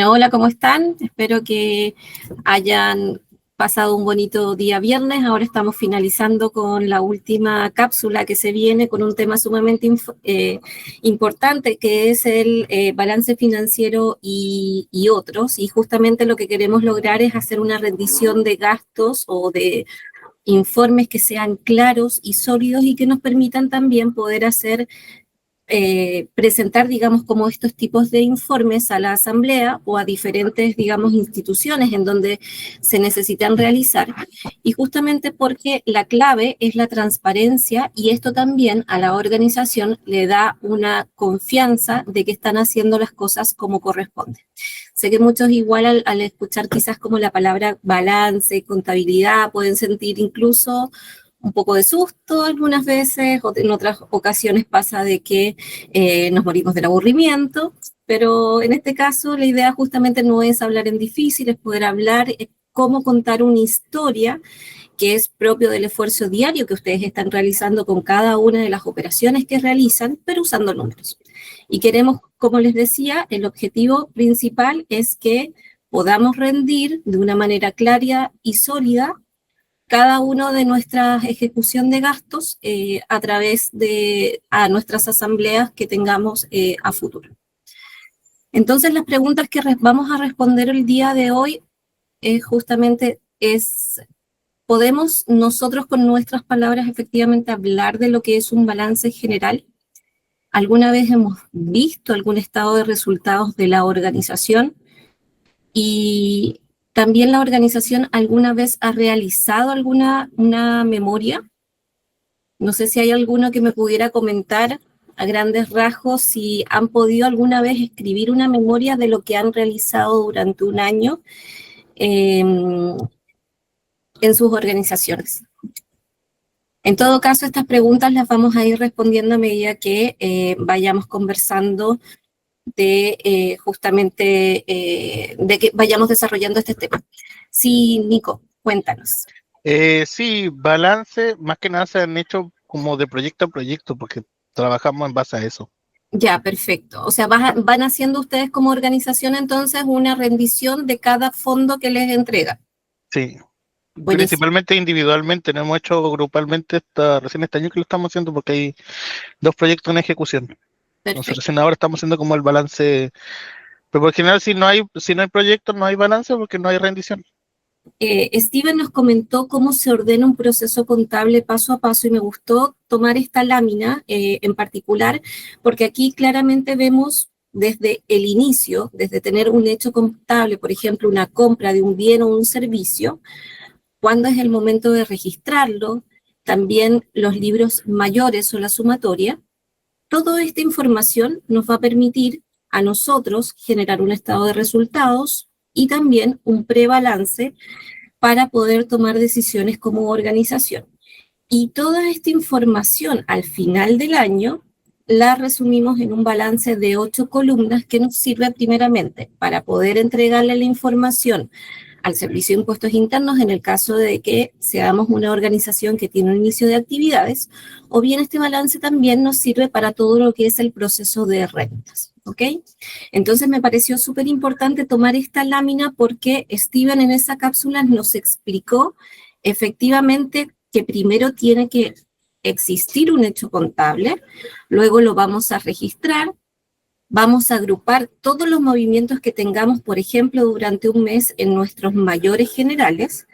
Hola, ¿cómo están? Espero que hayan pasado un bonito día viernes. Ahora estamos finalizando con la última cápsula que se viene con un tema sumamente importante, que es el balance financiero y otros. Y justamente lo que queremos lograr es hacer una rendición de gastos o de informes que sean claros y sólidos y que nos permitan también poder presentar, digamos, como estos tipos de informes a la asamblea o a diferentes, digamos, instituciones en donde se necesitan realizar. Y justamente porque la clave es la transparencia y esto también a la organización le da una confianza de que están haciendo las cosas como corresponde. Sé que muchos igual al escuchar quizás como la palabra balance, contabilidad, pueden sentir incluso un poco de susto algunas veces, o en otras ocasiones pasa de que nos morimos del aburrimiento, pero en este caso la idea justamente no es hablar en difícil, es poder hablar cómo contar una historia que es propio del esfuerzo diario que ustedes están realizando con cada una de las operaciones que realizan, pero usando números. Y queremos, como les decía, el objetivo principal es que podamos rendir de una manera clara y sólida cada uno de nuestra ejecución de gastos a través de nuestras asambleas que tengamos a futuro. Entonces, las preguntas que vamos a responder el día de hoy justamente es, ¿podemos nosotros con nuestras palabras efectivamente hablar de lo que es un balance general? ¿Alguna vez hemos visto algún estado de resultados de la organización? Y también la organización alguna vez ha realizado una memoria. No sé si hay alguno que me pudiera comentar a grandes rasgos si han podido alguna vez escribir una memoria de lo que han realizado durante un año en sus organizaciones. En todo caso, estas preguntas las vamos a ir respondiendo a medida que vayamos conversando de justamente de que vayamos desarrollando este tema. Sí, Nico, cuéntanos. Sí, balance, más que nada se han hecho como de proyecto a proyecto, porque trabajamos en base a eso. Ya, perfecto. O sea, van haciendo ustedes como organización entonces una rendición de cada fondo que les entrega. Sí, Buenísimo, principalmente individualmente, no hemos hecho grupalmente recién este año que lo estamos haciendo porque hay dos proyectos en ejecución. Entonces perfecto. recién ahora estamos haciendo como el balance, pero por general si no hay proyectos no hay balance porque no hay rendición. Steven nos comentó cómo se ordena un proceso contable paso a paso y me gustó tomar esta lámina en particular porque aquí claramente vemos desde el inicio, desde tener un hecho contable, por ejemplo, una compra de un bien o un servicio, cuándo es el momento de registrarlo, también los libros mayores o la sumatoria. Toda esta información nos va a permitir a nosotros generar un estado de resultados y también un prebalance para poder tomar decisiones como organización. Y toda esta información al final del año la resumimos en un balance de 8 columnas que nos sirve primeramente para poder entregarle la información al Servicio de Impuestos Internos en el caso de que seamos una organización que tiene un inicio de actividades, o bien este balance también nos sirve para todo lo que es el proceso de rentas, ¿ok? Entonces me pareció súper importante tomar esta lámina porque Steven en esa cápsula nos explicó efectivamente que primero tiene que existir un hecho contable, luego lo vamos a registrar, vamos a agrupar todos los movimientos que tengamos, por ejemplo, durante un mes en nuestros mayores generales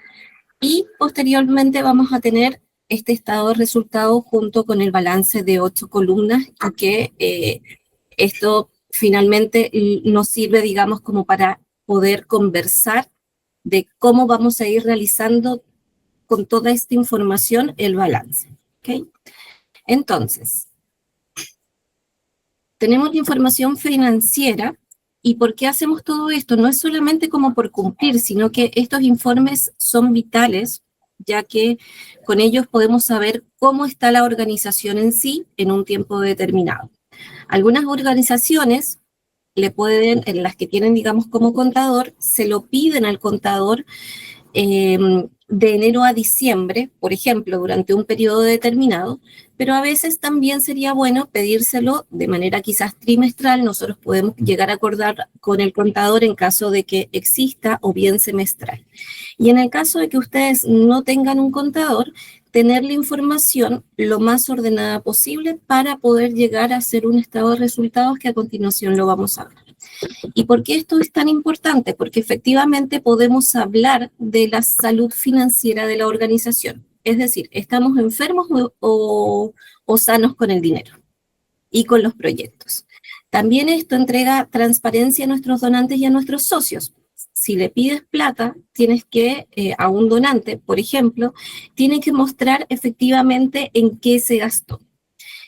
y posteriormente vamos a tener este estado de resultados junto con el balance de 8 columnas y que esto finalmente nos sirve, digamos, como para poder conversar de cómo vamos a ir realizando con toda esta información el balance. ¿Okay? Entonces, tenemos la información financiera. ¿Y por qué hacemos todo esto? No es solamente como por cumplir, sino que estos informes son vitales, ya que con ellos podemos saber cómo está la organización en sí en un tiempo determinado. Algunas organizaciones en las que tienen, digamos, como contador, se lo piden al contador de enero a diciembre, por ejemplo, durante un periodo determinado, pero a veces también sería bueno pedírselo de manera quizás trimestral. Nosotros podemos llegar a acordar con el contador en caso de que exista, o bien semestral. Y en el caso de que ustedes no tengan un contador, tener la información lo más ordenada posible para poder llegar a hacer un estado de resultados, que a continuación lo vamos a ver. ¿Y por qué esto es tan importante? Porque efectivamente podemos hablar de la salud financiera de la organización. Es decir, ¿estamos enfermos o sanos con el dinero y con los proyectos? También esto entrega transparencia a nuestros donantes y a nuestros socios. Si le pides plata, tienes que, a un donante, por ejemplo, tiene que mostrar efectivamente en qué se gastó.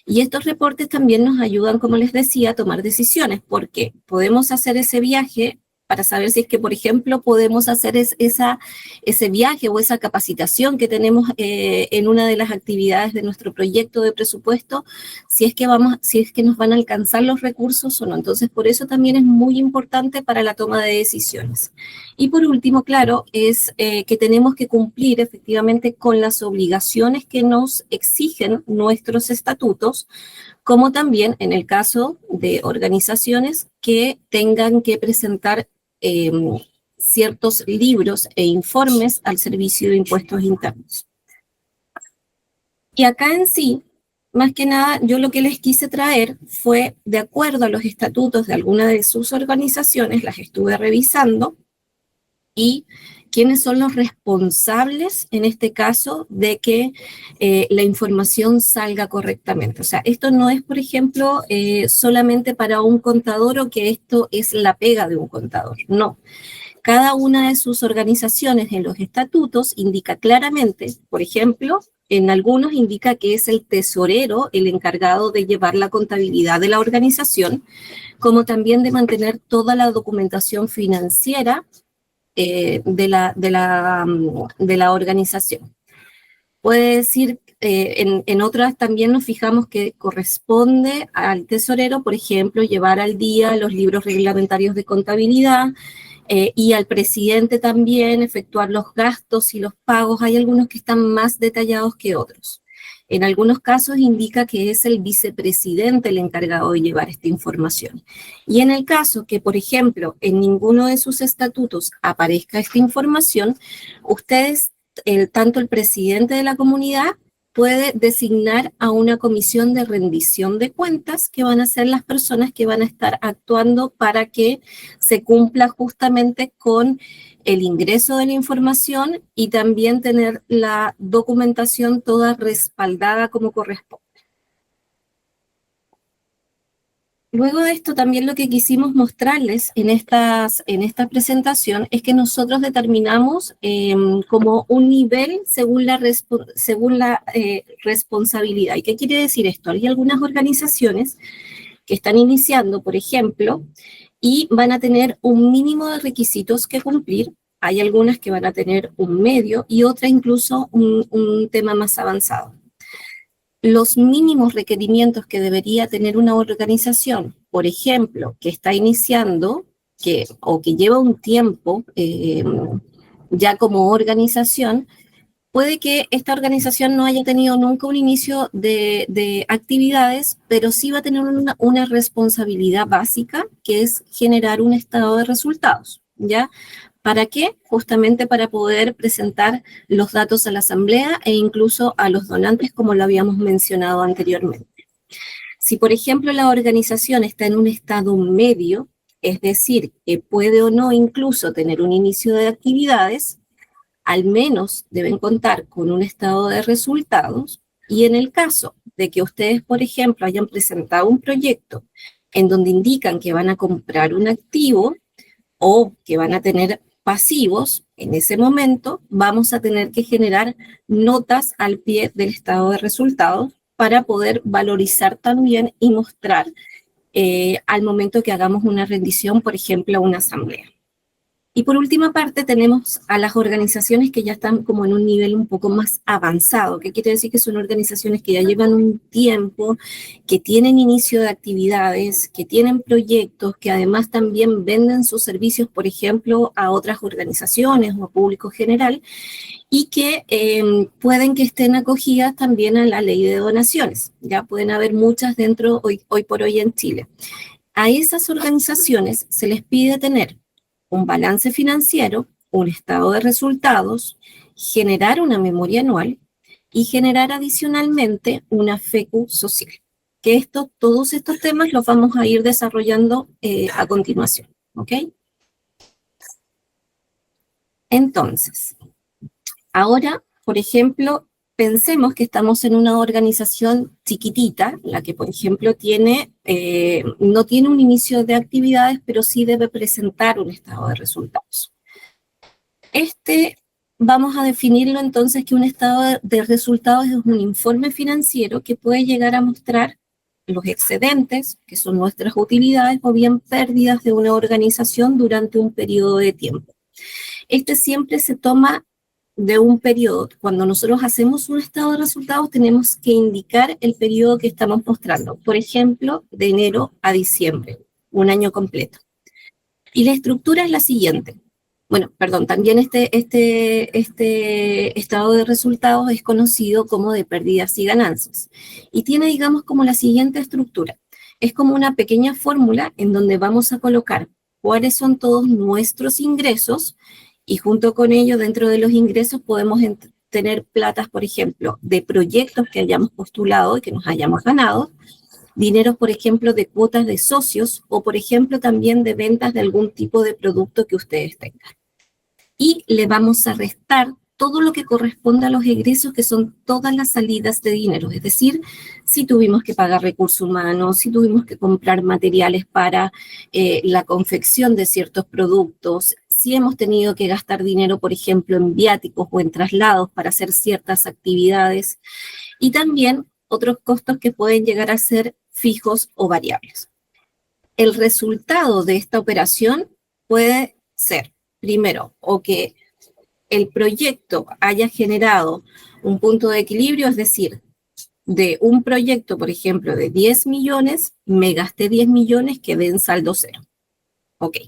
Y estos reportes también nos ayudan, como les decía, a tomar decisiones, porque podemos hacer ese viaje para saber si es que, por ejemplo, podemos hacer ese viaje o esa capacitación que tenemos en una de las actividades de nuestro proyecto de presupuesto, si es que nos van a alcanzar los recursos o no. Entonces, por eso también es muy importante para la toma de decisiones. Y por último, claro, es que tenemos que cumplir efectivamente con las obligaciones que nos exigen nuestros estatutos, como también en el caso de organizaciones que tengan que presentar ciertos libros e informes al Servicio de Impuestos Internos. Y acá en sí, más que nada, yo lo que les quise traer fue, de acuerdo a los estatutos de alguna de sus organizaciones, las estuve revisando, y quiénes son los responsables, en este caso, de que la información salga correctamente. O sea, esto no es, por ejemplo, solamente para un contador, o que esto es la pega de un contador. No. Cada una de sus organizaciones en los estatutos indica claramente, por ejemplo, en algunos indica que es el tesorero el encargado de llevar la contabilidad de la organización, como también de mantener toda la documentación financiera de la organización. Puede decir, en otras también nos fijamos que corresponde al tesorero, por ejemplo, llevar al día los libros reglamentarios de contabilidad, y al presidente también efectuar los gastos y los pagos. Hay algunos que están más detallados que otros. En algunos casos indica que es el vicepresidente el encargado de llevar esta información. Y en el caso que, por ejemplo, en ninguno de sus estatutos aparezca esta información, ustedes, tanto el presidente de la comunidad, puede designar a una comisión de rendición de cuentas, que van a ser las personas que van a estar actuando para que se cumpla justamente con el ingreso de la información, y también tener la documentación toda respaldada como corresponde. Luego de esto, también lo que quisimos mostrarles en esta presentación es que nosotros determinamos como un nivel según la responsabilidad. ¿Y qué quiere decir esto? Hay algunas organizaciones que están iniciando, por ejemplo, y van a tener un mínimo de requisitos que cumplir. Hay algunas que van a tener un medio, y otra incluso un tema más avanzado. Los mínimos requerimientos que debería tener una organización, por ejemplo, que está iniciando, o que lleva un tiempo ya como organización, puede que esta organización no haya tenido nunca un inicio de actividades, pero sí va a tener una responsabilidad básica, que es generar un estado de resultados, ¿ya? ¿Para qué? Justamente para poder presentar los datos a la asamblea e incluso a los donantes, como lo habíamos mencionado anteriormente. Si, por ejemplo, la organización está en un estado medio, es decir, que puede o no incluso tener un inicio de actividades, al menos deben contar con un estado de resultados. Y en el caso de que ustedes, por ejemplo, hayan presentado un proyecto en donde indican que van a comprar un activo o que van a tener pasivos, en ese momento vamos a tener que generar notas al pie del estado de resultados para poder valorizar también y mostrar al momento que hagamos una rendición, por ejemplo, a una asamblea. Y por última parte tenemos a las organizaciones que ya están como en un nivel un poco más avanzado, que quiere decir que son organizaciones que ya llevan un tiempo, que tienen inicio de actividades, que tienen proyectos, que además también venden sus servicios, por ejemplo, a otras organizaciones o a público general, y que pueden que estén acogidas también a la ley de donaciones. Ya pueden haber muchas dentro hoy por hoy en Chile. A esas organizaciones se les pide tener un balance financiero, un estado de resultados, generar una memoria anual y generar adicionalmente una FECU social. Que todos estos temas los vamos a ir desarrollando a continuación, ¿ok? Entonces, ahora, por ejemplo, pensemos que estamos en una organización chiquitita, la que, por ejemplo, no tiene un inicio de actividades, pero sí debe presentar un estado de resultados. Vamos a definirlo entonces que un estado de resultados es un informe financiero que puede llegar a mostrar los excedentes, que son nuestras utilidades, o bien pérdidas de una organización durante un periodo de tiempo. Siempre se toma de un periodo. Cuando nosotros hacemos un estado de resultados, tenemos que indicar el periodo que estamos mostrando. Por ejemplo, de enero a diciembre, un año completo. Y la estructura es la siguiente. Bueno, perdón, también este estado de resultados es conocido como de pérdidas y ganancias. Y tiene, digamos, como la siguiente estructura. Es como una pequeña fórmula en donde vamos a colocar cuáles son todos nuestros ingresos, y junto con ello, dentro de los ingresos, podemos tener platas, por ejemplo, de proyectos que hayamos postulado y que nos hayamos ganado, dineros, por ejemplo, de cuotas de socios, o, por ejemplo, también de ventas de algún tipo de producto que ustedes tengan. Y le vamos a restar todo lo que corresponde a los egresos, que son todas las salidas de dinero. Es decir, si tuvimos que pagar recursos humanos, si tuvimos que comprar materiales para la confección de ciertos productos, si hemos tenido que gastar dinero, por ejemplo, en viáticos o en traslados para hacer ciertas actividades, y también otros costos que pueden llegar a ser fijos o variables. El resultado de esta operación puede ser, primero, o que el proyecto haya generado un punto de equilibrio, es decir, de un proyecto, por ejemplo, de 10 millones, me gasté 10 millones, quedé en saldo cero. Ok.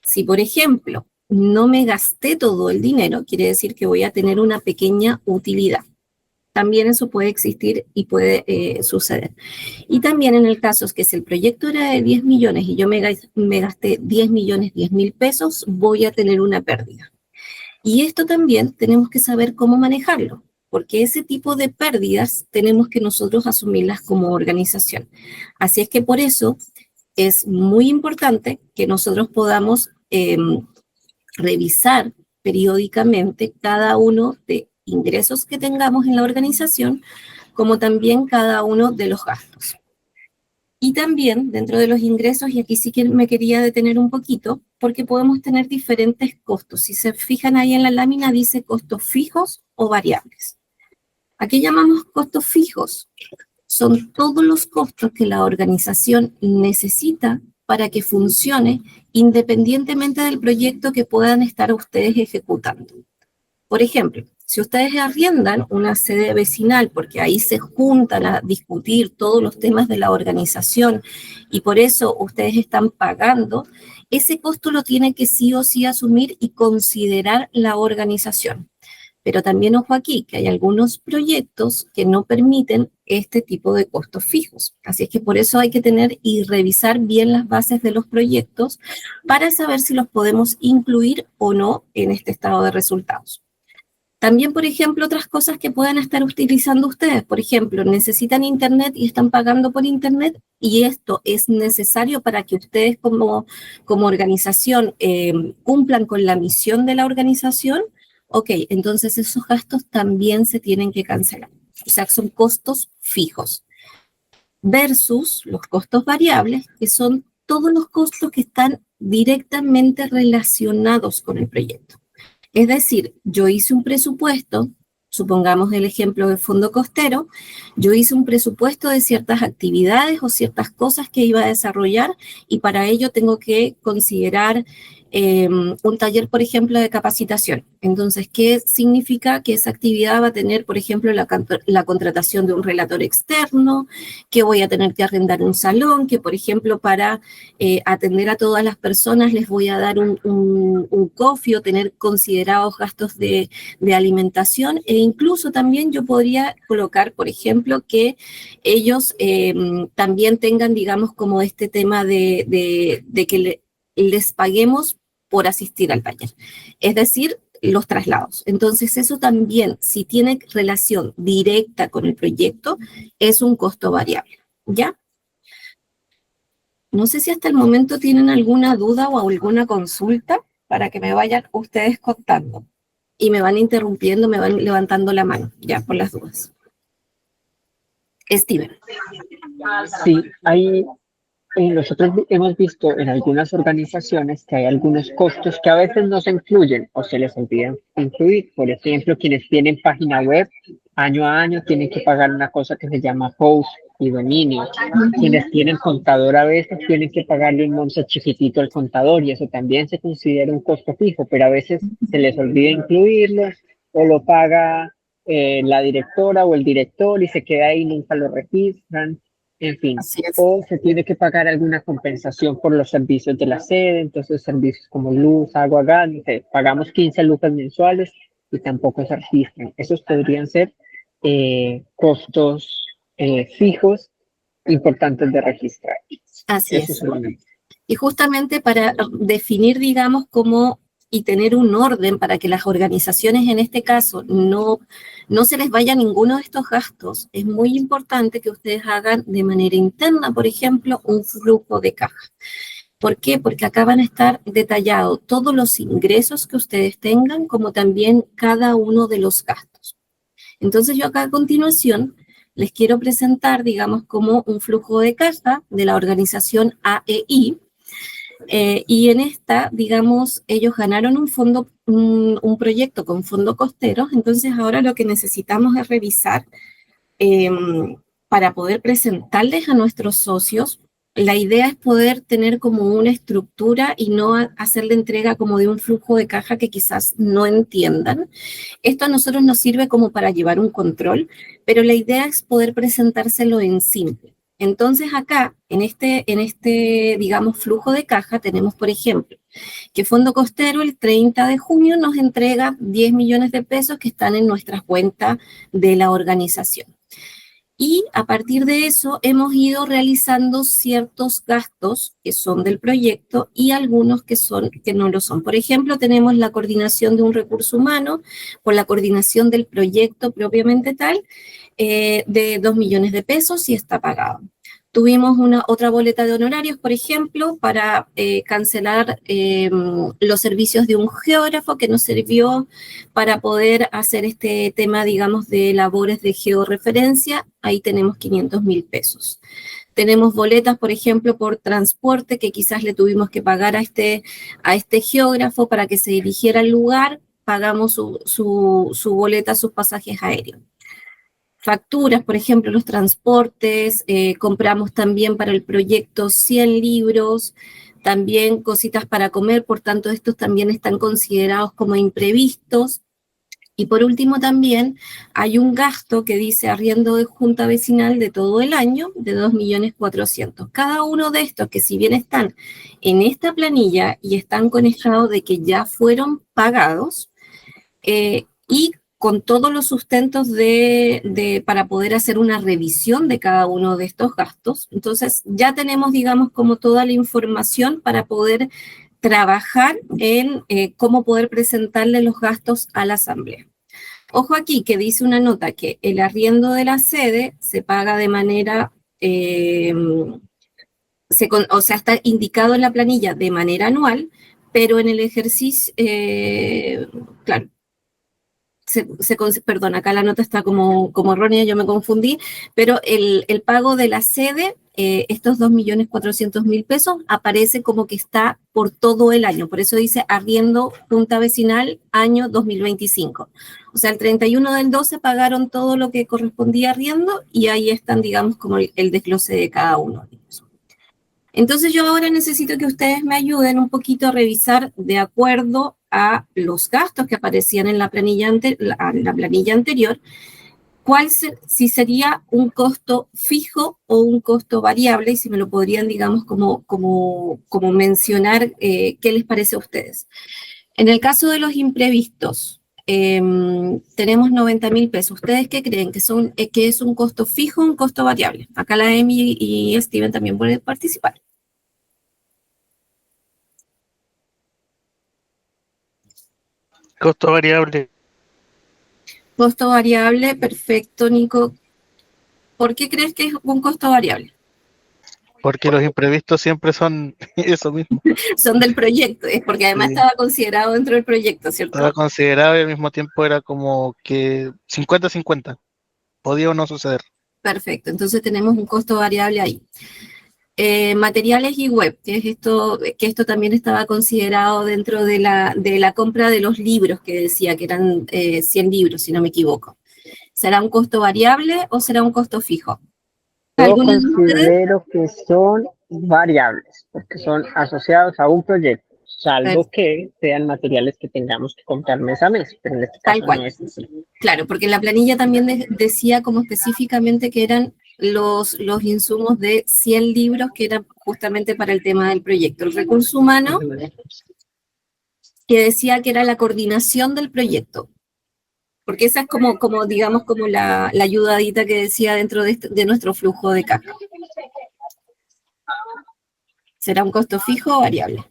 Si, por ejemplo, no me gasté todo el dinero, quiere decir que voy a tener una pequeña utilidad. También eso puede existir y puede suceder. Y también en el caso es que si el proyecto era de 10 millones y yo me gasté 10 millones, 10.000 pesos, voy a tener una pérdida. Y esto también tenemos que saber cómo manejarlo, porque ese tipo de pérdidas tenemos que nosotros asumirlas como organización. Así es que por eso es muy importante que nosotros podamos revisar periódicamente cada uno de ingresos que tengamos en la organización, como también cada uno de los gastos. Y también dentro de los ingresos, y aquí sí que me quería detener un poquito, porque podemos tener diferentes costos. Si se fijan ahí en la lámina, dice costos fijos o variables. ¿A qué llamamos costos fijos? Son todos los costos que la organización necesita para que funcione independientemente del proyecto que puedan estar ustedes ejecutando. Por ejemplo, si ustedes arriendan una sede vecinal, porque ahí se juntan a discutir todos los temas de la organización y por eso ustedes están pagando, ese costo lo tiene que sí o sí asumir y considerar la organización. Pero también ojo aquí, que hay algunos proyectos que no permiten este tipo de costos fijos. Así es que por eso hay que tener y revisar bien las bases de los proyectos para saber si los podemos incluir o no en este estado de resultados. También, por ejemplo, otras cosas que puedan estar utilizando ustedes. Por ejemplo, necesitan internet y están pagando por internet, y esto es necesario para que ustedes como organización cumplan con la misión de la organización. Ok, entonces esos gastos también se tienen que cancelar. O sea, son costos fijos. Versus los costos variables, que son todos los costos que están directamente relacionados con el proyecto. Es decir, yo hice un presupuesto, supongamos el ejemplo del fondo costero, yo hice un presupuesto de ciertas actividades o ciertas cosas que iba a desarrollar, y para ello tengo que considerar un taller, por ejemplo, de capacitación. Entonces, ¿qué significa? Que esa actividad va a tener, por ejemplo, la contratación de un relator externo, que voy a tener que arrendar un salón, que, por ejemplo, para atender a todas las personas les voy a dar un coffee o tener considerados gastos de alimentación, e incluso también yo podría colocar, por ejemplo, que ellos también tengan, digamos, como este tema de que les paguemos por asistir al taller. Es decir, los traslados. Entonces, eso también, si tiene relación directa con el proyecto, es un costo variable, ¿ya? No sé si hasta el momento tienen alguna duda o alguna consulta para que me vayan ustedes contando. Y me van interrumpiendo, me van levantando la mano, ya, por las dudas. Steven. Sí, nosotros hemos visto en algunas organizaciones que hay algunos costos que a veces no se incluyen o se les olvida incluir. Por ejemplo, quienes tienen página web, año a año tienen que pagar una cosa que se llama host y dominio. Quienes tienen contador a veces tienen que pagarle un monto chiquitito al contador y eso también se considera un costo fijo, pero a veces se les olvida incluirlo o lo paga la directora o el director y se queda ahí y nunca lo registran. En fin, Así es. o se tiene que pagar alguna compensación por los servicios de la sede, entonces servicios como luz, agua, gas, no sé, pagamos 15 lucas mensuales y tampoco se registran. Esos podrían ser costos fijos importantes de registrar. Así Eso es. solamente. Y justamente para definir, digamos, cómo y tener un orden para que las organizaciones, en este caso, no se les vaya ninguno de estos gastos, es muy importante que ustedes hagan de manera interna, por ejemplo, un flujo de caja. ¿Por qué? Porque acá van a estar detallados todos los ingresos que ustedes tengan, como también cada uno de los gastos. Entonces yo acá a continuación les quiero presentar, digamos, como un flujo de caja de la organización AEI, y en esta, digamos, ellos ganaron un proyecto con fondo costero, entonces ahora lo que necesitamos es revisar eh, para poder presentarles a nuestros socios. La idea es poder tener como una estructura y no hacer la entrega como de un flujo de caja que quizás no entiendan. Esto a nosotros nos sirve como para llevar un control, pero la idea es poder presentárselo en simple. Entonces acá, en este, digamos, flujo de caja, tenemos, por ejemplo, que Fondo Costero el 30 de junio nos entrega 10 millones de pesos que están en nuestras cuentas de la organización. Y a partir de eso hemos ido realizando ciertos gastos que son del proyecto y algunos que no lo son. Por ejemplo, tenemos la coordinación de un recurso humano por la coordinación del proyecto propiamente tal, de 2 millones de pesos y está pagado. Tuvimos otra boleta de honorarios, por ejemplo, para cancelar los servicios de un geógrafo que nos sirvió para poder hacer este tema, digamos, de labores de georreferencia. Ahí tenemos 500.000 pesos. Tenemos boletas, por ejemplo, por transporte que quizás le tuvimos que pagar a este geógrafo para que se dirigiera al lugar. Pagamos su boleta, sus pasajes aéreos. Facturas, por ejemplo, los transportes, compramos también para el proyecto 100 libros, también cositas para comer, por tanto estos también están considerados como imprevistos. Y por último también hay un gasto que dice arriendo de junta vecinal de todo el año de 2.400.000. Cada uno de estos, que si bien están en esta planilla y están conectados de que ya fueron pagados, y con todos los sustentos para poder hacer una revisión de cada uno de estos gastos. Entonces, ya tenemos, digamos, como toda la información para poder trabajar en cómo poder presentarle los gastos a la asamblea. Ojo aquí que dice una nota que el arriendo de la sede se paga de manera, o sea, está indicado en la planilla de manera anual, pero en el ejercicio, claro, perdón, acá la nota está como errónea, yo me confundí, pero el pago de la sede, estos 2.400.000 pesos, aparece como que está por todo el año, por eso dice arriendo junta vecinal año 2025. O sea, el 31 del 12 pagaron todo lo que correspondía a arriendo y ahí están, digamos, como el desglose de cada uno de ellos. Entonces yo ahora necesito que ustedes me ayuden un poquito a revisar de acuerdo a los gastos que aparecían en la planilla, la planilla anterior, si sería un costo fijo o un costo variable, y si me lo podrían, digamos, como mencionar qué les parece a ustedes. En el caso de los imprevistos, tenemos 90.000 pesos. ¿Ustedes qué creen? ¿Que es un costo fijo o un costo variable? Acá la Emi y Steven también pueden participar. Costo variable, Costo variable, perfecto, Nico. ¿Por qué crees que es un costo variable? porque los imprevistos siempre son eso mismo. Son del proyecto, es porque además Sí, estaba considerado dentro del proyecto, ¿cierto? estaba considerado y al mismo tiempo era como que 50-50, podía o no suceder. Perfecto, entonces tenemos un costo variable ahí. Materiales y web, que esto también estaba considerado dentro de la compra de los libros, que decía que eran 100 libros, si no me equivoco. ¿Será un costo variable o será un costo fijo? Yo ¿Alguno de ustedes? considero que son variables, porque son asociados a un proyecto, salvo que sean materiales que tengamos que contar mes a mes, pero en este Tal caso cual. no es así. Claro, porque en la planilla también decía como específicamente que eran los insumos de 100 libros que eran justamente para el tema del proyecto. El recurso humano, que decía que era la coordinación del proyecto, porque esa es como digamos, como la ayudadita que decía dentro de nuestro flujo de caja. ¿Será un costo fijo o variable?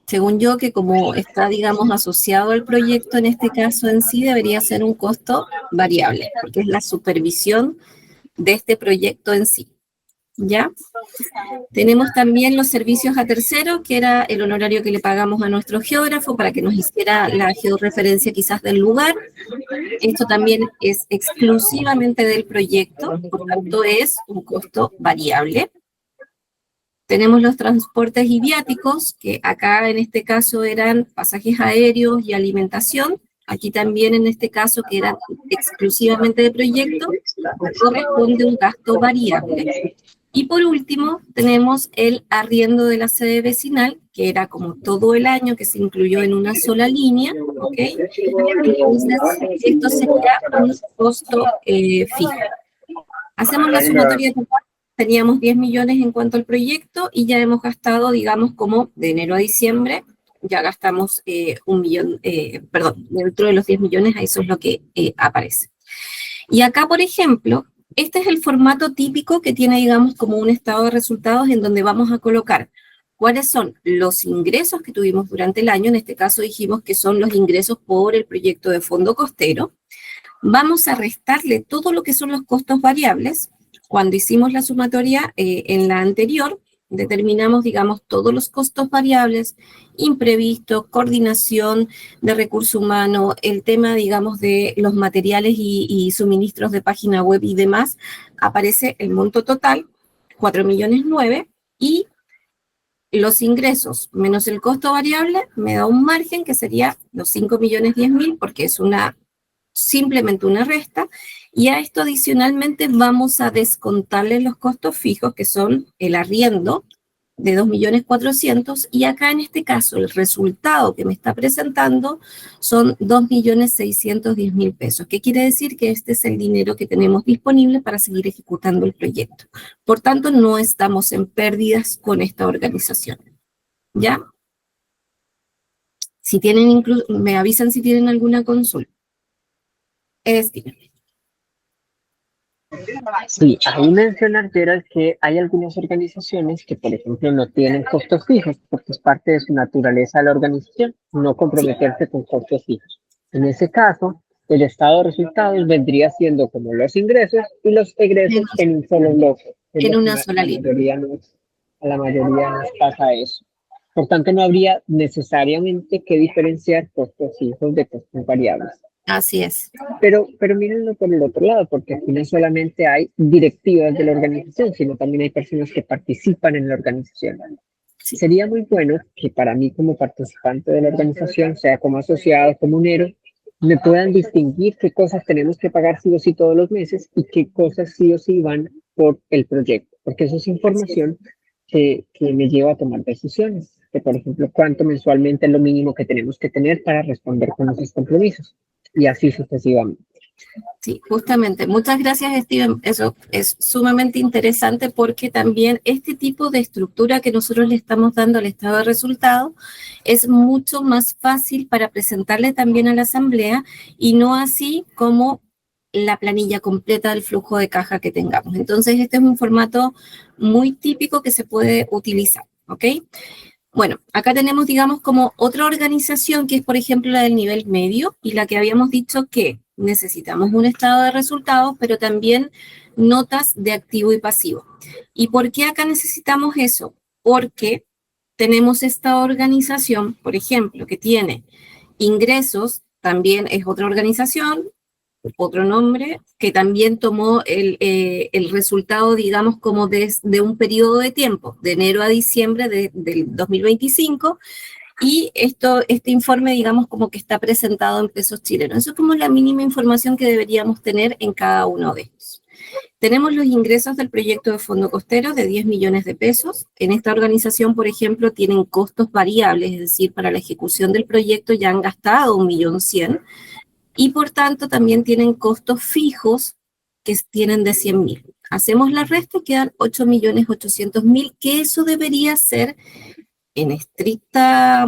Según yo, que como está, digamos, asociado al proyecto en este caso en sí, debería ser un costo variable, porque es la supervisión de este proyecto en sí. ¿Ya? Tenemos también los servicios a terceros, que era el honorario que le pagamos a nuestro geógrafo para que nos hiciera la georreferencia quizás del lugar. Esto también es exclusivamente del proyecto, por tanto es un costo variable. Tenemos los transportes y viáticos, que acá en este caso eran pasajes aéreos y alimentación. Aquí también en este caso, que eran exclusivamente de proyecto, corresponde un gasto variable. Y por último, tenemos el arriendo de la sede vecinal, que era como todo el año, que se incluyó en una sola línea, ¿ok? Entonces, esto sería un costo fijo. Hacemos la sumatoria total, teníamos 10 millones en cuanto al proyecto y ya hemos gastado, digamos, como de enero a diciembre, ya gastamos 1 millón, perdón, dentro de los 10 millones, eso es lo que aparece. Y acá, por ejemplo, este es el formato típico que tiene, digamos, como un estado de resultados en donde vamos a colocar cuáles son los ingresos que tuvimos durante el año. En este caso dijimos que son los ingresos por el proyecto de fondo costero. Vamos a restarle todo lo que son los costos variables. Cuando hicimos la sumatoria en la anterior, determinamos, digamos, todos los costos variables, imprevistos, coordinación de recurso humano, el tema, digamos, de los materiales y suministros de página web y demás, aparece el monto total, 4.009.000, y los ingresos menos el costo variable me da un margen que sería los 5.010.000, porque es simplemente una resta, y a esto adicionalmente vamos a descontarle los costos fijos, que son el arriendo de 2.400.000, y acá en este caso el resultado que me está presentando son 2.610.000 pesos, que quiere decir que este es el dinero que tenemos disponible para seguir ejecutando el proyecto. Por tanto, no estamos en pérdidas con esta organización. ¿Ya? Si tienen, me avisan si tienen alguna consulta. Sí, ahí mencionar, Gerald, que hay algunas organizaciones que, por ejemplo, no tienen costos fijos, porque es parte de su naturaleza de la organización, no comprometerse con costos fijos. En ese caso, el estado de resultados vendría siendo como los ingresos y los egresos en un solo bloque. En una sola línea. A la mayoría nos pasa eso. Por tanto, no habría necesariamente que diferenciar costos fijos de costos variables. Así es. Pero mírenlo por el otro lado, porque aquí no solamente hay directivas de la organización, sino también hay personas que participan en la organización. Sí. Sería muy bueno que para mí como participante de la organización, sea como asociado, comunero, me puedan distinguir qué cosas tenemos que pagar sí o sí todos los meses y qué cosas sí o sí van por el proyecto, porque eso es información que me lleva a tomar decisiones, que por ejemplo, cuánto mensualmente es lo mínimo que tenemos que tener para responder con esos compromisos, y así sucesivamente. Sí, justamente. Muchas gracias, Steven. Eso es sumamente interesante porque también este tipo de estructura que nosotros le estamos dando al estado de resultados es mucho más fácil para presentarle también a la asamblea y no así como la planilla completa del flujo de caja que tengamos. Entonces, este es un formato muy típico que se puede utilizar, ¿ok? Bueno, acá tenemos, digamos, como otra organización que es, por ejemplo, la del nivel medio y la que habíamos dicho que necesitamos un estado de resultados, pero también notas de activo y pasivo. ¿Y por qué acá necesitamos eso? Porque tenemos esta organización, por ejemplo, que tiene ingresos, también es otra organización, otro nombre, que también tomó el resultado, digamos, como de un periodo de tiempo, de enero a diciembre del 2025, y este informe, digamos, como que está presentado en pesos chilenos. Eso es como la mínima información que deberíamos tener en cada uno de estos. Tenemos los ingresos del proyecto de fondo costero de 10 millones de pesos. En esta organización, por ejemplo, tienen costos variables, es decir, para la ejecución del proyecto ya han gastado 1.100.000, y por tanto también tienen costos fijos que tienen de 100.000. Hacemos la resta y quedan 8.800.000, que eso debería ser en estricta,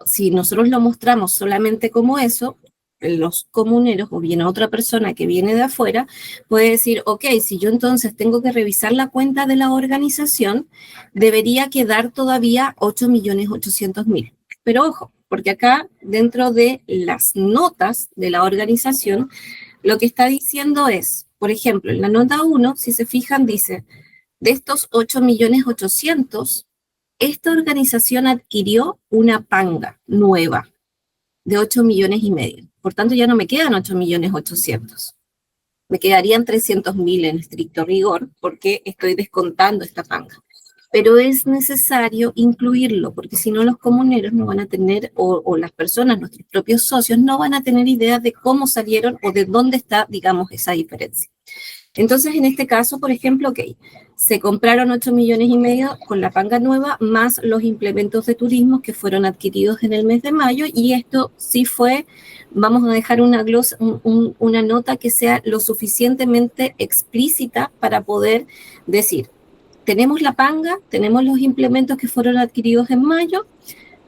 si nosotros lo mostramos solamente como eso, los comuneros o bien a otra persona que viene de afuera puede decir, ok, si yo entonces tengo que revisar la cuenta de la organización, debería quedar todavía 8.800.000. Pero ojo, porque acá dentro de las notas de la organización, lo que está diciendo es, por ejemplo, en la nota 1, si se fijan, dice, de estos 8.800.000, esta organización adquirió una panga nueva de 8.500.000. Por tanto, ya no me quedan 8.800.000. Me quedarían 300.000 en estricto rigor porque estoy descontando esta panga. Pero es necesario incluirlo, porque si no los comuneros no van a tener, o las personas, nuestros propios socios, no van a tener idea de cómo salieron o de dónde está, digamos, esa diferencia. Entonces, en este caso, por ejemplo, ok, se compraron 8.500.000 con la panga nueva, más los implementos de turismo que fueron adquiridos en el mes de mayo, y esto sí fue, vamos a dejar una nota que sea lo suficientemente explícita para poder decir, tenemos la panga, tenemos los implementos que fueron adquiridos en mayo,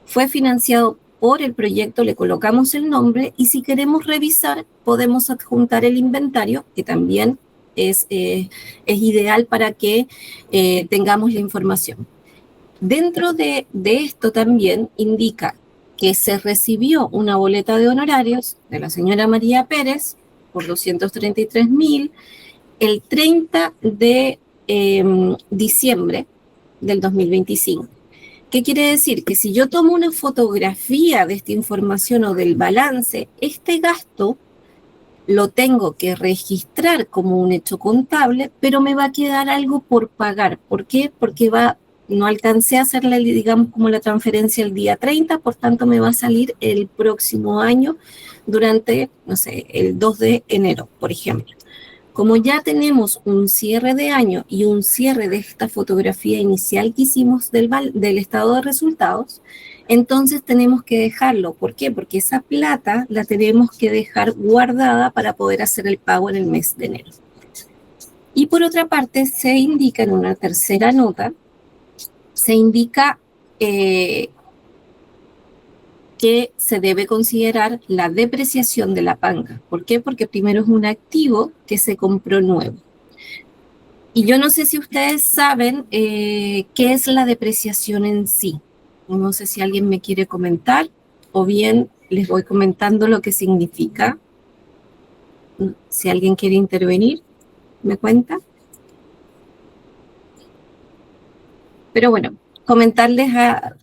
fue financiado por el proyecto, le colocamos el nombre, y si queremos revisar, podemos adjuntar el inventario, que también es ideal para que tengamos la información. Dentro de esto también indica que se recibió una boleta de honorarios de la señora María Pérez por 233.000 el 30 de diciembre del 2025. ¿Qué quiere decir? Que si yo tomo una fotografía de esta información o del balance, este gasto lo tengo que registrar como un hecho contable, pero me va a quedar algo por pagar. ¿Por qué? Porque no alcancé a hacerle, digamos, como la transferencia el día 30, por tanto me va a salir el próximo año durante, no sé, el 2 de enero, por ejemplo. Como ya tenemos un cierre de año y un cierre de esta fotografía inicial que hicimos del estado de resultados, entonces tenemos que dejarlo. ¿Por qué? Porque esa plata la tenemos que dejar guardada para poder hacer el pago en el mes de enero. Y por otra parte, se indica en una tercera nota, se indica que se debe considerar la depreciación de la panga. ¿Por qué? Porque primero es un activo que se compró nuevo. Y yo no sé si ustedes saben qué es la depreciación en sí. No sé si alguien me quiere comentar o bien les voy comentando lo que significa. Si alguien quiere intervenir, me cuenta. Pero bueno, comentarles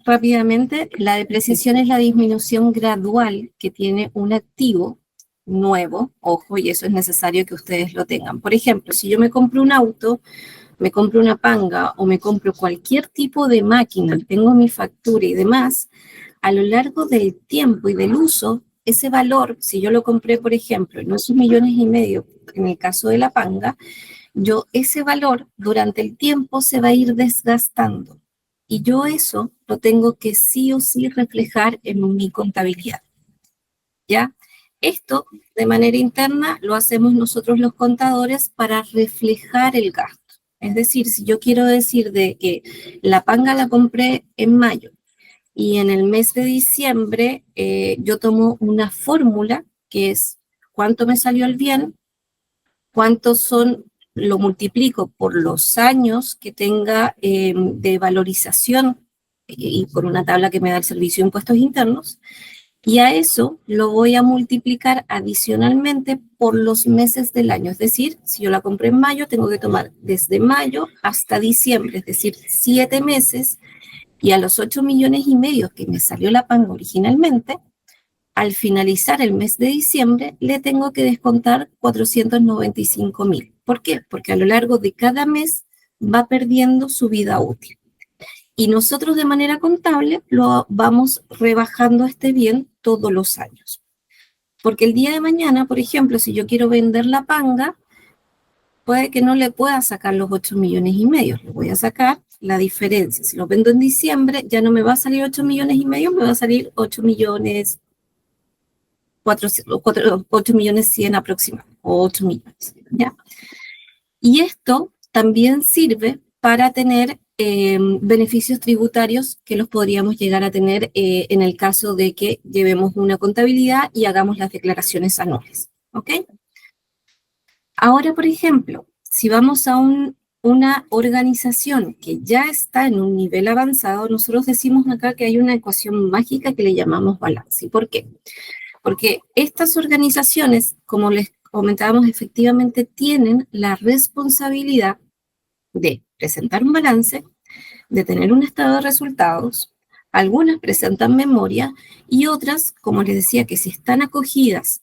rápidamente, la depreciación es la disminución gradual que tiene un activo nuevo, ojo, y eso es necesario que ustedes lo tengan. Por ejemplo, si yo me compro un auto, me compro una panga o me compro cualquier tipo de máquina, tengo mi factura y demás, a lo largo del tiempo y del uso, ese valor, si yo lo compré, por ejemplo, en esos 1,5 millones, en el caso de la panga, ese valor durante el tiempo se va a ir desgastando. Y yo eso lo tengo que sí o sí reflejar en mi contabilidad, ¿ya? Esto, de manera interna, lo hacemos nosotros los contadores para reflejar el gasto. Es decir, si yo quiero decir de que la panga la compré en mayo y en el mes de diciembre yo tomo una fórmula que es cuánto me salió el bien, cuántos son, lo multiplico por los años que tenga de valorización y por una tabla que me da el Servicio de Impuestos Internos, y a eso lo voy a multiplicar adicionalmente por los meses del año. Es decir, si yo la compré en mayo, tengo que tomar desde mayo hasta diciembre, es decir, 7 meses, y a los 8,5 millones que me salió la panga originalmente, al finalizar el mes de diciembre, le tengo que descontar 495.000. ¿Por qué? Porque a lo largo de cada mes va perdiendo su vida útil. Y nosotros de manera contable lo vamos rebajando este bien todos los años. Porque el día de mañana, por ejemplo, si yo quiero vender la panga, puede que no le pueda sacar los 8,5 millones, le voy a sacar la diferencia. Si lo vendo en diciembre, ya no me va a salir 8,5 millones, me va a salir 8 millones 100 aproximadamente, o 8 millones, ¿ya? Y esto también sirve para tener beneficios tributarios que los podríamos llegar a tener en el caso de que llevemos una contabilidad y hagamos las declaraciones anuales, ¿ok? Ahora, por ejemplo, si vamos a una organización que ya está en un nivel avanzado, nosotros decimos acá que hay una ecuación mágica que le llamamos balance. ¿Y por qué? Porque estas organizaciones, como les comentábamos, efectivamente tienen la responsabilidad de presentar un balance, de tener un estado de resultados. Algunas presentan memoria y otras, como les decía, que si están acogidas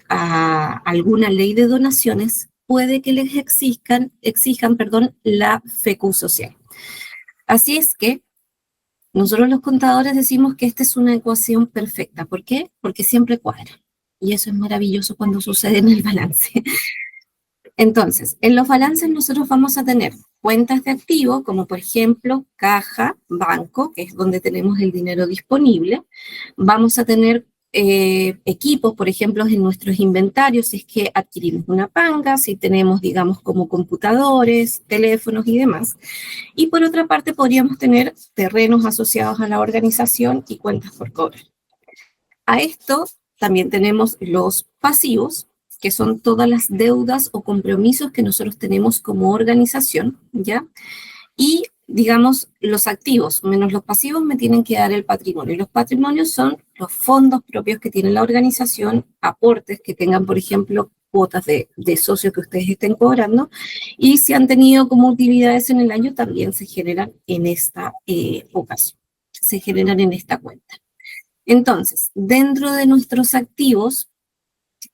a alguna ley de donaciones, puede que les exijan la FECU social. Así es que nosotros los contadores decimos que esta es una ecuación perfecta. ¿Por qué? Porque siempre cuadra. Y eso es maravilloso cuando sucede en el balance. Entonces, en los balances nosotros vamos a tener cuentas de activo, como por ejemplo caja, banco, que es donde tenemos el dinero disponible. Vamos a tener equipos, por ejemplo, en nuestros inventarios, si es que adquirimos una panga, si tenemos, digamos, como computadores, teléfonos y demás. Y por otra parte, podríamos tener terrenos asociados a la organización y cuentas por cobrar. A esto también tenemos los pasivos, que son todas las deudas o compromisos que nosotros tenemos como organización, ¿ya? Y, digamos, los activos menos los pasivos me tienen que dar el patrimonio. Y los patrimonios son los fondos propios que tiene la organización, aportes que tengan, por ejemplo, cuotas de socios que ustedes estén cobrando, y si han tenido como utilidades en el año, también se generan en esta ocasión, se generan en esta cuenta. Entonces, dentro de nuestros activos,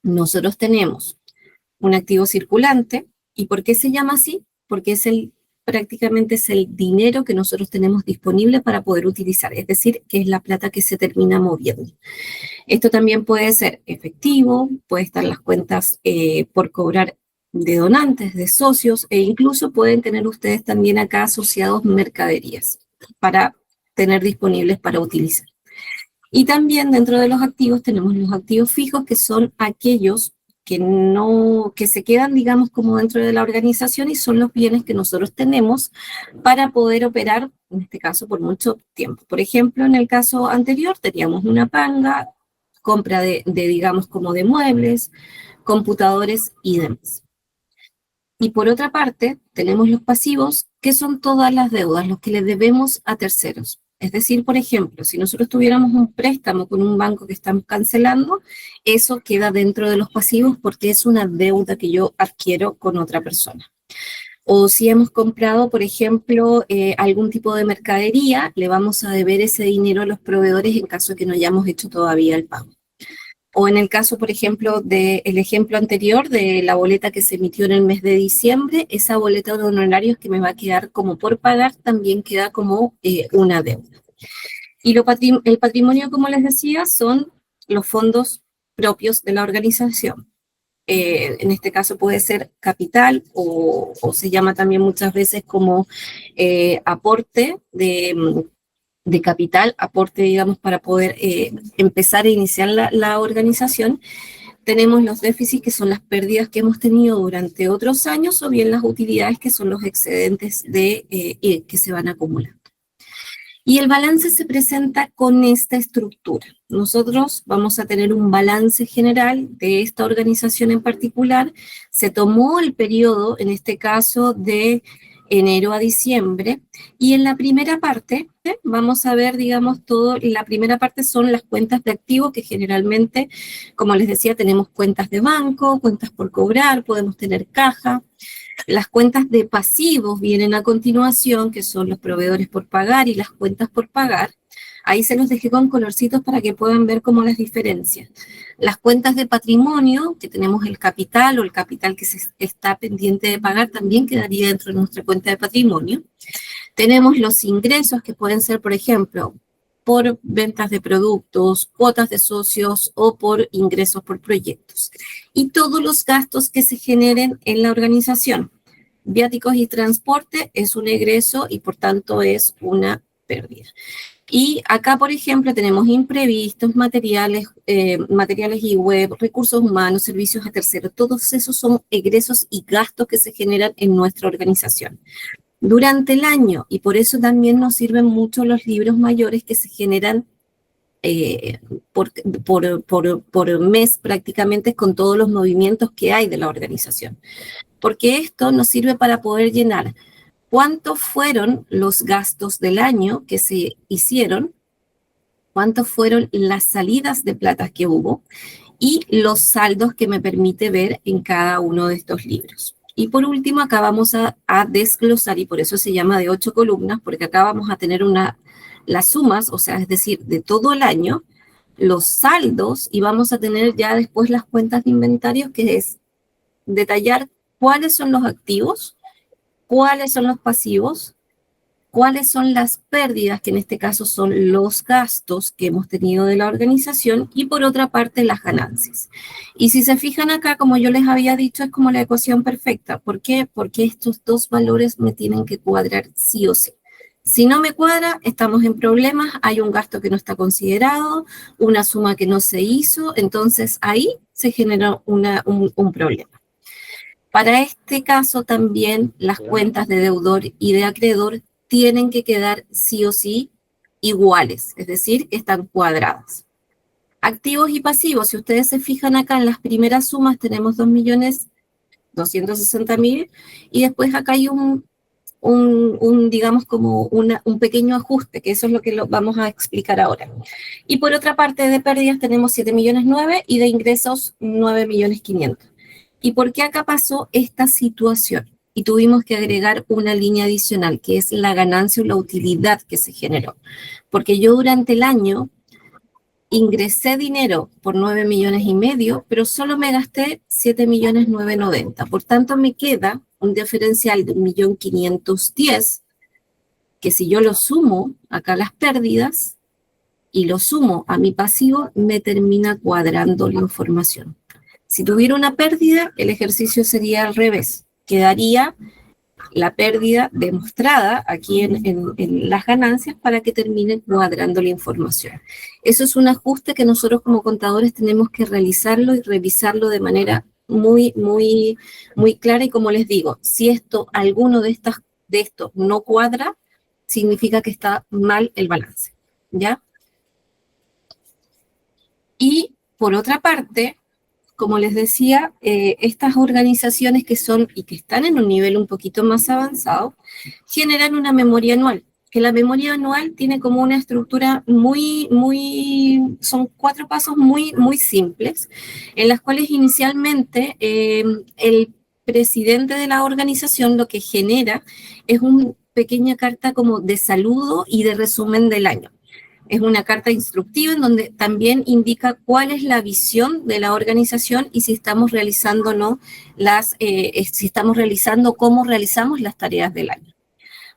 nosotros tenemos un activo circulante. ¿Y por qué se llama así? Porque prácticamente es el dinero que nosotros tenemos disponible para poder utilizar, es decir, que es la plata que se termina moviendo. Esto también puede ser efectivo, puede estar las cuentas por cobrar de donantes, de socios, e incluso pueden tener ustedes también acá asociados mercaderías para tener disponibles para utilizar. Y también dentro de los activos tenemos los activos fijos, que son aquellos que se quedan, digamos, como dentro de la organización y son los bienes que nosotros tenemos para poder operar, en este caso, por mucho tiempo. Por ejemplo, en el caso anterior teníamos una panga, compra digamos, como de muebles, computadores y demás. Y por otra parte, tenemos los pasivos, que son todas las deudas, los que le debemos a terceros. Es decir, por ejemplo, si nosotros tuviéramos un préstamo con un banco que estamos cancelando, eso queda dentro de los pasivos porque es una deuda que yo adquiero con otra persona. O si hemos comprado, por ejemplo, algún tipo de mercadería, le vamos a deber ese dinero a los proveedores en caso de que no hayamos hecho todavía el pago. O en el caso, por ejemplo, del ejemplo anterior de la boleta que se emitió en el mes de diciembre, esa boleta de honorarios que me va a quedar como por pagar también queda como una deuda. Y el patrimonio, como les decía, son los fondos propios de la organización. En este caso puede ser capital o se llama también muchas veces como aporte de capital, aporte, digamos, para poder empezar a iniciar la organización. Tenemos los déficits, que son las pérdidas que hemos tenido durante otros años, o bien las utilidades, que son los excedentes que se van acumulando. Y el balance se presenta con esta estructura. Nosotros vamos a tener un balance general de esta organización en particular. Se tomó el periodo, en este caso, de enero a diciembre, y en la primera parte vamos a ver, digamos, la primera parte son las cuentas de activos, que generalmente, como les decía, tenemos cuentas de banco, cuentas por cobrar, podemos tener caja. Las cuentas de pasivos vienen a continuación, que son los proveedores por pagar y las cuentas por pagar. Ahí se los dejé con colorcitos para que puedan ver cómo las diferencias. Las cuentas de patrimonio, que tenemos el capital o el capital que se está pendiente de pagar, también quedaría dentro de nuestra cuenta de patrimonio. Tenemos los ingresos, que pueden ser, por ejemplo, por ventas de productos, cuotas de socios o por ingresos por proyectos. Y todos los gastos que se generen en la organización. Viáticos y transporte es un egreso y por tanto es una pérdida. Y acá, por ejemplo, tenemos imprevistos, materiales y web, recursos humanos, servicios a terceros. Todos esos son egresos y gastos que se generan en nuestra organización durante el año, y por eso también nos sirven mucho los libros mayores que se generan por mes prácticamente, con todos los movimientos que hay de la organización. Porque esto nos sirve para poder llenar cuántos fueron los gastos del año que se hicieron, cuántos fueron las salidas de plata que hubo y los saldos que me permite ver en cada uno de estos libros. Y por último, acá vamos a desglosar, y por eso se llama de 8 columnas, porque acá vamos a tener las sumas, o sea, es decir, de todo el año, los saldos, y vamos a tener ya después las cuentas de inventarios, que es detallar cuáles son los activos, cuáles son los pasivos, cuáles son las pérdidas, que en este caso son los gastos que hemos tenido de la organización, y por otra parte las ganancias. Y si se fijan acá, como yo les había dicho, es como la ecuación perfecta. ¿Por qué? Porque estos dos valores me tienen que cuadrar sí o sí. Si no me cuadra, estamos en problemas, hay un gasto que no está considerado, una suma que no se hizo, entonces ahí se genera un problema. Para este caso también las cuentas de deudor y de acreedor tienen que quedar sí o sí iguales, es decir, están cuadradas. Activos y pasivos, si ustedes se fijan acá en las primeras sumas tenemos 2.260.000 y después acá hay digamos como un pequeño ajuste, que eso es lo que vamos a explicar ahora. Y por otra parte de pérdidas tenemos 7.900.000 y de ingresos 9.500.000. ¿Y por qué acá pasó esta situación? Y tuvimos que agregar una línea adicional, que es la ganancia o la utilidad que se generó. Porque yo durante el año ingresé dinero por 9,5 millones, pero solo me gasté 7,990,000. Por tanto, me queda un diferencial de 1,510,000, que si yo lo sumo acá las pérdidas y lo sumo a mi pasivo, me termina cuadrando la información. Si tuviera una pérdida, el ejercicio sería al revés. Quedaría la pérdida demostrada aquí en las ganancias para que termine cuadrando la información. Eso es un ajuste que nosotros como contadores tenemos que realizarlo y revisarlo de manera muy, muy, muy clara. Y como les digo, si alguno de estos no cuadra, significa que está mal el balance, ¿ya? Y por otra parte, como les decía, estas organizaciones que son y que están en un nivel un poquito más avanzado, generan una memoria anual, que la memoria anual tiene como una estructura son 4 pasos muy, muy simples, en las cuales inicialmente el presidente de la organización lo que genera es una pequeña carta como de saludo y de resumen del año. Es una carta instructiva en donde también indica cuál es la visión de la organización y si estamos realizando o no cómo realizamos las tareas del año.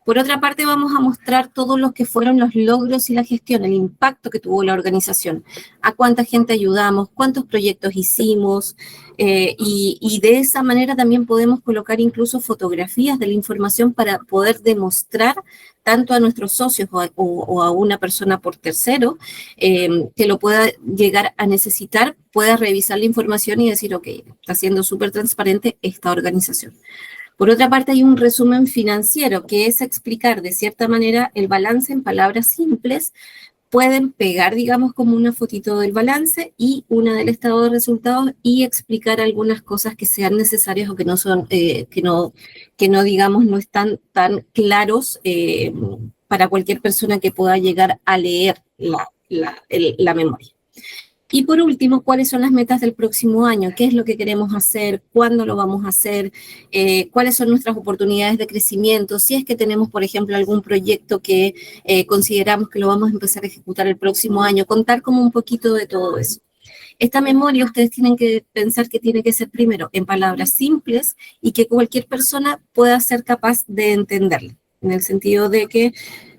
Por otra parte, vamos a mostrar todos los que fueron los logros y la gestión, el impacto que tuvo la organización, a cuánta gente ayudamos, cuántos proyectos hicimos, y de esa manera también podemos colocar incluso fotografías de la información para poder demostrar tanto a nuestros socios o a una persona por tercero que lo pueda llegar a necesitar, pueda revisar la información y decir, ok, está siendo súper transparente esta organización. Por otra parte, hay un resumen financiero, que es explicar de cierta manera el balance en palabras simples. Pueden pegar, digamos, como una fotito del balance y una del estado de resultados y explicar algunas cosas que sean necesarias o que no son, que no, digamos, no están tan claros para cualquier persona que pueda llegar a leer la memoria. Y por último, ¿cuáles son las metas del próximo año? ¿Qué es lo que queremos hacer? ¿Cuándo lo vamos a hacer? ¿Cuáles son nuestras oportunidades de crecimiento? Si es que tenemos, por ejemplo, algún proyecto que consideramos que lo vamos a empezar a ejecutar el próximo año, contar como un poquito de todo eso. Esta memoria ustedes tienen que pensar que tiene que ser primero en palabras simples y que cualquier persona pueda ser capaz de entenderla, en el sentido de que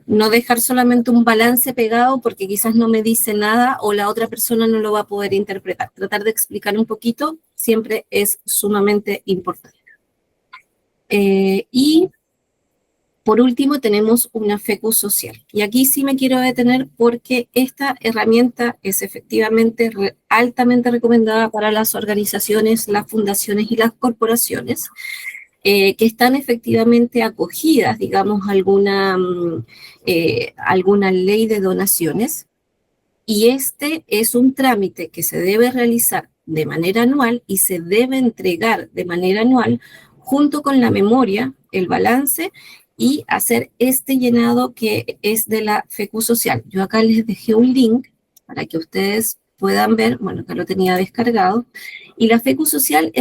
no dejar solamente un balance pegado porque quizás no me dice nada o la otra persona no lo va a poder interpretar. Tratar de explicar un poquito siempre es sumamente importante. Y por último tenemos una FECU social. Y aquí sí me quiero detener porque esta herramienta es efectivamente altamente recomendada para las organizaciones, las fundaciones y las corporaciones. Que están efectivamente acogidas, digamos, alguna ley de donaciones, y este es un trámite que se debe realizar de manera anual y se debe entregar de manera anual junto con la memoria, el balance, y hacer este llenado que es de la FECU social. Yo acá les dejé un link para que ustedes puedan ver, bueno, acá lo tenía descargado, y la FECU social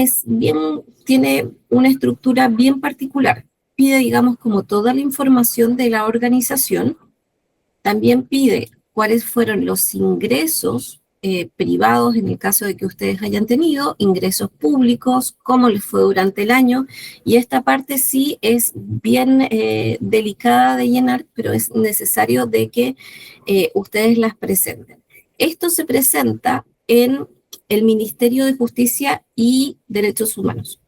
tiene una estructura bien particular. Pide, digamos, como toda la información de la organización. También pide cuáles fueron los ingresos privados, en el caso de que ustedes hayan tenido, ingresos públicos, cómo les fue durante el año. Y esta parte sí es bien delicada de llenar, pero es necesario de que ustedes las presenten. Esto se presenta en el Ministerio de Justicia y Derechos Humanos.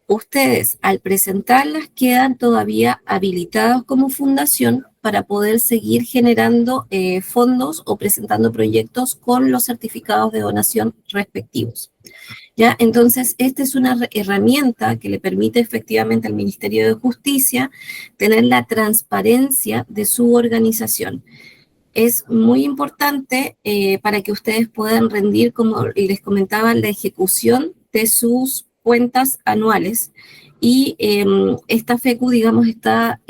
Ustedes, al presentarlas, quedan todavía habilitados como fundación para poder seguir generando fondos o presentando proyectos con los certificados de donación respectivos. ¿Ya? Entonces, esta es una herramienta que le permite efectivamente al Ministerio de Justicia tener la transparencia de su organización. Es muy importante para que ustedes puedan rendir, como les comentaba, la ejecución de sus cuentas anuales. Y esta FECU, digamos, está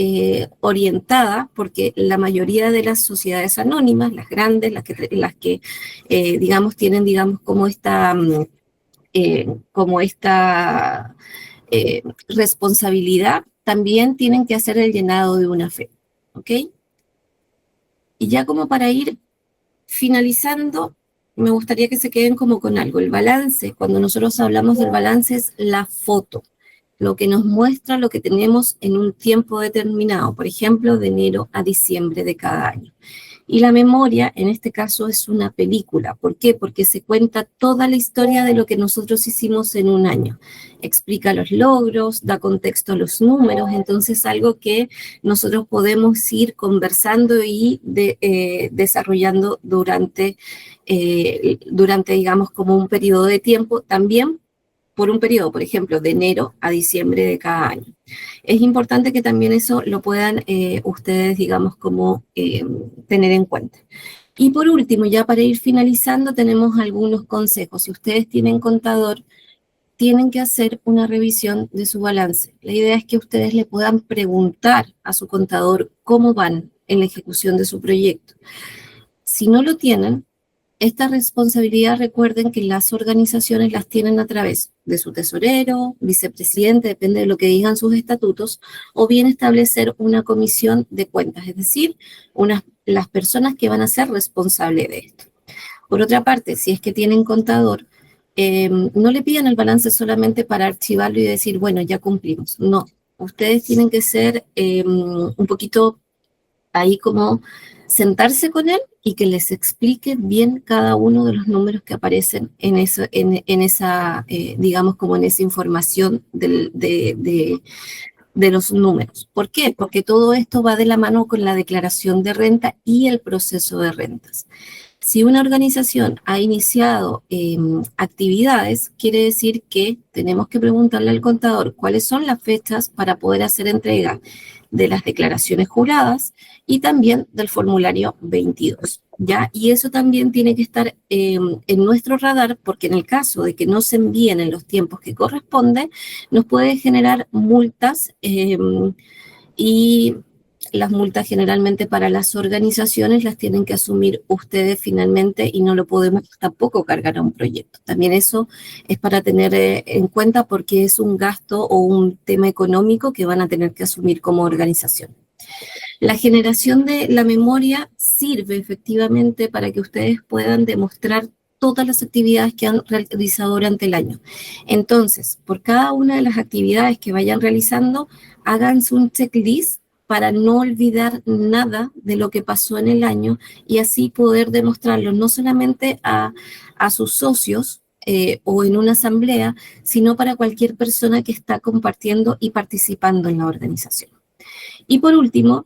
orientada porque la mayoría de las sociedades anónimas, las grandes, las que digamos, tienen, digamos, como esta responsabilidad, también tienen que hacer el llenado de una FECU, ¿ok? Y ya como para ir finalizando, me gustaría que se queden como con algo. El balance, cuando nosotros hablamos del balance, es la foto, lo que nos muestra lo que tenemos en un tiempo determinado, por ejemplo, de enero a diciembre de cada año. Y la memoria, en este caso, es una película. ¿Por qué? Porque se cuenta toda la historia de lo que nosotros hicimos en un año. Explica los logros, da contexto a los números, entonces algo que nosotros podemos ir conversando y desarrollando durante, digamos, como un periodo de tiempo, también por un periodo, por ejemplo, de enero a diciembre de cada año. Es importante que también eso lo puedan ustedes, digamos, como tener en cuenta. Y por último, ya para ir finalizando, tenemos algunos consejos. Si ustedes tienen contador, tienen que hacer una revisión de su balance. La idea es que ustedes le puedan preguntar a su contador cómo van en la ejecución de su proyecto. Si no lo tienen, esta responsabilidad, recuerden que las organizaciones las tienen a través de su tesorero, vicepresidente, depende de lo que digan sus estatutos, o bien establecer una comisión de cuentas, es decir, las personas que van a ser responsables de esto. Por otra parte, si es que tienen contador, no le pidan el balance solamente para archivarlo y decir, bueno, ya cumplimos. No, Ustedes tienen que ser un poquito ahí como sentarse con él y que les explique bien cada uno de los números que aparecen en esa digamos, como en esa información de los números. ¿Por qué? Porque todo esto va de la mano con la declaración de renta y el proceso de rentas. Si una organización ha iniciado actividades, quiere decir que tenemos que preguntarle al contador cuáles son las fechas para poder hacer entrega de las declaraciones juradas y también del formulario 22, ¿ya? Y eso también tiene que estar en nuestro radar, porque en el caso de que no se envíen en los tiempos que corresponde, nos puede generar multas y las multas generalmente para las organizaciones las tienen que asumir ustedes finalmente y no lo podemos tampoco cargar a un proyecto. También eso es para tener en cuenta porque es un gasto o un tema económico que van a tener que asumir como organización. La generación de la memoria sirve efectivamente para que ustedes puedan demostrar todas las actividades que han realizado durante el año. Entonces, por cada una de las actividades que vayan realizando, háganse un checklist para no olvidar nada de lo que pasó en el año y así poder demostrarlo no solamente a sus socios o en una asamblea, sino para cualquier persona que está compartiendo y participando en la organización. Y por último,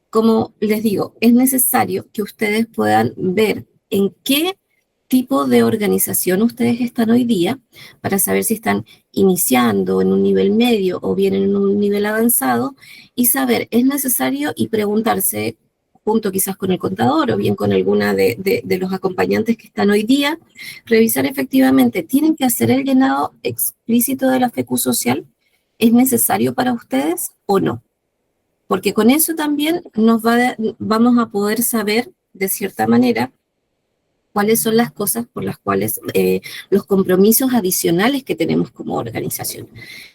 como les digo, es necesario que ustedes puedan ver en qué tipo de organización ustedes están hoy día para saber si están iniciando en un nivel medio o bien en un nivel avanzado y saber, es necesario y preguntarse junto quizás con el contador o bien con alguna de los acompañantes que están hoy día, revisar efectivamente, ¿tienen que hacer el llenado explícito de la FECU social? ¿Es necesario para ustedes o no? Porque con eso también vamos a poder saber, de cierta manera, cuáles son las cosas por las cuales los compromisos adicionales que tenemos como organización.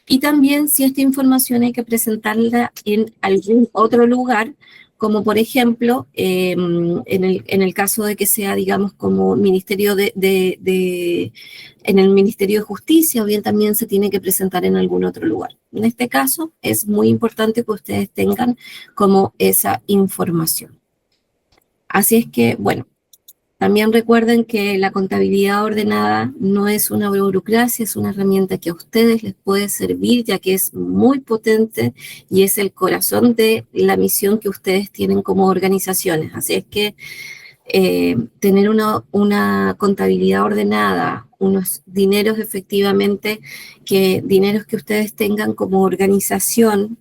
Y también si esta información hay que presentarla en algún otro lugar, como por ejemplo, en el caso de que sea, digamos, como Ministerio en el Ministerio de Justicia, o bien también se tiene que presentar en algún otro lugar. En este caso, es muy importante que ustedes tengan como esa información. Así es que, bueno, también recuerden que la contabilidad ordenada no es una burocracia, es una herramienta que a ustedes les puede servir, ya que es muy potente y es el corazón de la misión que ustedes tienen como organizaciones. Así es que tener una contabilidad ordenada, unos dineros efectivamente, dineros que ustedes tengan como organización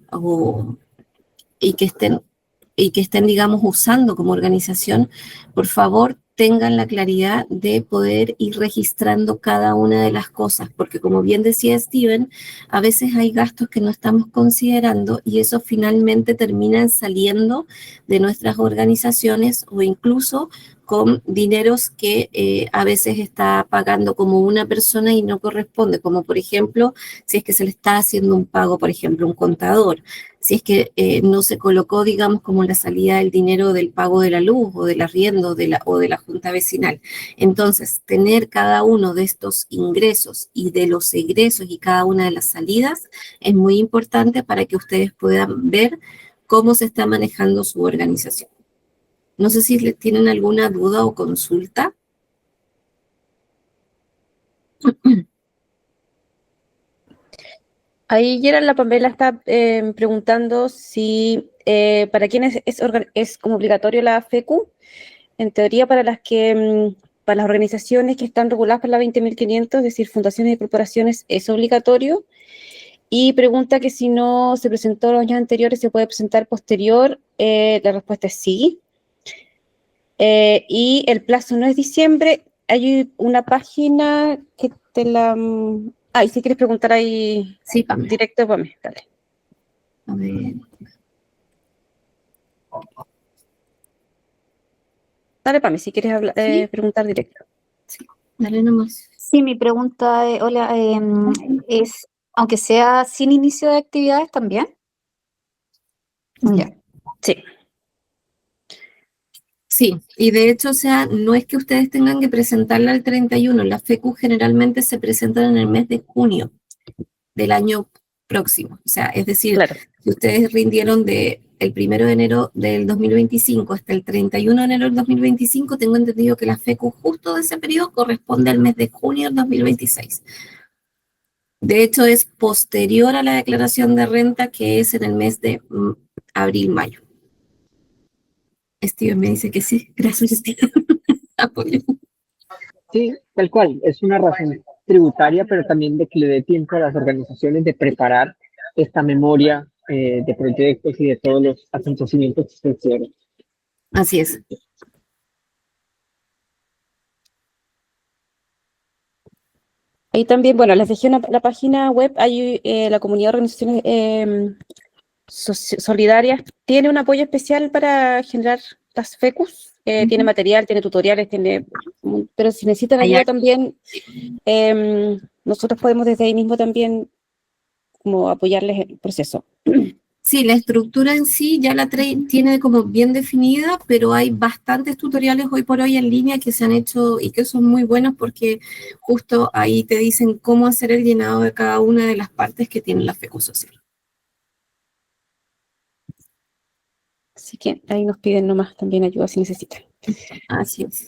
y que estén, digamos, usando como organización, por favor, tengan la claridad de poder ir registrando cada una de las cosas, porque como bien decía Steven, a veces hay gastos que no estamos considerando y eso finalmente terminan saliendo de nuestras organizaciones o incluso con dineros que a veces está pagando como una persona y no corresponde, como por ejemplo, si es que se le está haciendo un pago, por ejemplo, un contador, si es que no se colocó, digamos, como la salida del dinero del pago de la luz o del arriendo o de la junta vecinal. Entonces, tener cada uno de estos ingresos y de los egresos y cada una de las salidas es muy importante para que ustedes puedan ver cómo se está manejando su organización. No sé si tienen alguna duda o consulta. Ahí Gerald, la Pamela está preguntando si para quién es como obligatorio la FECU. En teoría, para las organizaciones que están reguladas por la 20.500, es decir, fundaciones y corporaciones, es obligatorio. Y pregunta que si no se presentó los años anteriores, ¿se puede presentar posterior? La respuesta es sí. Y el plazo no es diciembre. Hay una página que te la... y si quieres preguntar ahí Sí, Pamela. directo, Pamela, dale. A ver. Dale, Pamela, si quieres ¿Sí? preguntar directo. Sí, dale nomás. Sí, mi pregunta es, aunque sea sin inicio de actividades también. Ya. Sí. Sí, y de hecho, o sea, no es que ustedes tengan que presentarla al 31, las FECU generalmente se presentan en el mes de junio del año próximos. O sea, es decir, Claro. si ustedes rindieron de el 1 de enero del 2025 hasta el 31 de enero del 2025, tengo entendido que la FECU justo de ese periodo corresponde al mes de junio del 2026. De hecho, es posterior a la declaración de renta, que es en el mes de abril-mayo. Steven me dice que sí. Gracias, Steven. Apoyo. Sí, tal cual, es una razón tributaria, pero también de que le dé tiempo a las organizaciones de preparar esta memoria de proyectos y de todos los acontecimientos que se hicieron. Así es. Ahí también, bueno, les dejé la página web, hay la comunidad de organizaciones solidarias, tiene un apoyo especial para generar las FECUs, tiene material, tiene tutoriales, pero si necesitan Hay ayuda también, nosotros podemos desde ahí mismo también como apoyarles el proceso. Sí, la estructura en sí ya la tiene como bien definida, pero hay bastantes tutoriales hoy por hoy en línea que se han hecho y que son muy buenos porque justo ahí te dicen cómo hacer el llenado de cada una de las partes que tiene la FECU social. Así que ahí nos piden nomás también ayuda si necesitan. Así es.